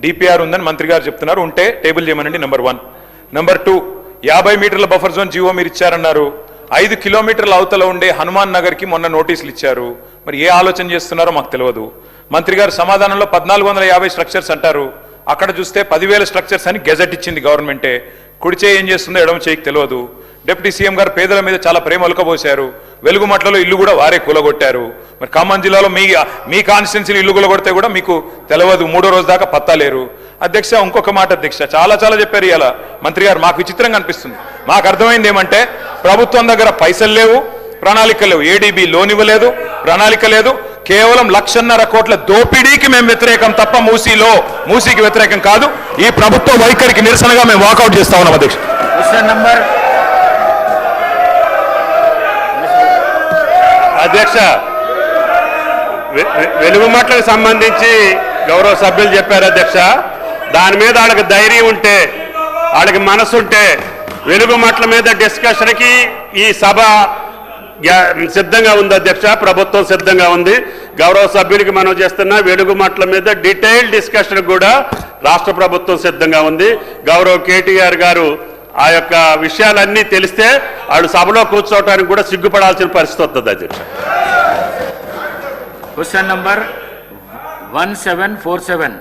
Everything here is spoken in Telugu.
డిపిఆర్ ఉందని మంత్రి గారు చెప్తున్నారు. ఉంటే టేబుల్ చేయమనండి. నెంబర్ 1. నెంబర్ 2, 50 మీటర్ల బఫర్ జోన్ జీవో మీరు ఇచ్చారన్నారు. 5 కిలోమీటర్ల అవతల ఉండే హనుమాన్ నగర్ కి మొన్న నోటీసులు ఇచ్చారు. మరి ఏ ఆలోచన చేస్తున్నారో మాకు తెలియదు. మంత్రి గారు సమాధానంలో 1450 స్ట్రక్చర్స్ అంటారు. అక్కడ చూస్తే 10,000 స్ట్రక్చర్స్ అని గెజెట్ ఇచ్చింది గవర్నమెంటే. కుడి చేయి ఏం చేస్తుందో ఎడమ చేయికి తెలియదు. డిప్యూటీ సీఎం గారు పేదల మీద చాలా ప్రేమ ఒలకబోశారు. వెలుగుమట్లలో ఇల్లు కూడా వారే కూలగొట్టారు. మరి ఖమ్మం జిల్లాలో మీ కాన్స్టిట్యున్సీలు ఇల్లు కూలగొడితే కూడా మీకు తెలియదు. 3వ రోజు దాకా పత్తాలేరు. అధ్యక్ష, ఇంకొక మాట అధ్యక్ష, చాలా చెప్పారు ఇలా మంత్రి గారు. మాకు విచిత్రంగా అనిపిస్తుంది. మాకు అర్థమైంది ఏమంటే ప్రభుత్వం దగ్గర పైసలు లేవు, ప్రణాళిక లేవు. ఏడీబీ లోన్ ఇవ్వలేదు, ప్రణాళిక లేదు. కేవలం 1,50,000 కోట్ల దోపిడీకి మేము వ్యతిరేకం తప్ప మూసీకి వ్యతిరేకం కాదు. ఈ ప్రభుత్వ వైఖరికి నిరసనగా మేము వాకౌట్ చేస్తా ఉన్నాం అధ్యక్ష. అధ్యక్ష, వెలుగుమట్లకు సంబంధించి గౌరవ సభ్యులు చెప్పారు అధ్యక్ష. దాని మీద వాళ్ళకి ధైర్యం ఉంటే, వాళ్ళకి మనసు ఉంటే వెలుగుమట్ల మీద డిస్కషన్కి ఈ సభ సిద్ధంగా ఉంది అధ్యక్ష. ప్రభుత్వం సిద్ధంగా ఉంది. గౌరవ సభ్యులకి మనం చేస్తున్న వెలుగుమట్ల మీద డీటెయిల్ డిస్కషన్ కూడా రాష్ట్ర ప్రభుత్వం సిద్ధంగా ఉంది. గౌరవ కేటీఆర్ గారు ఆ యొక్క విషయాలన్నీ తెలిస్తే వాళ్ళు సభలో కూర్చోవడానికి కూడా సిగ్గుపడాల్సిన పరిస్థితి వస్తుంది అధ్యక్ష. Question number 1747.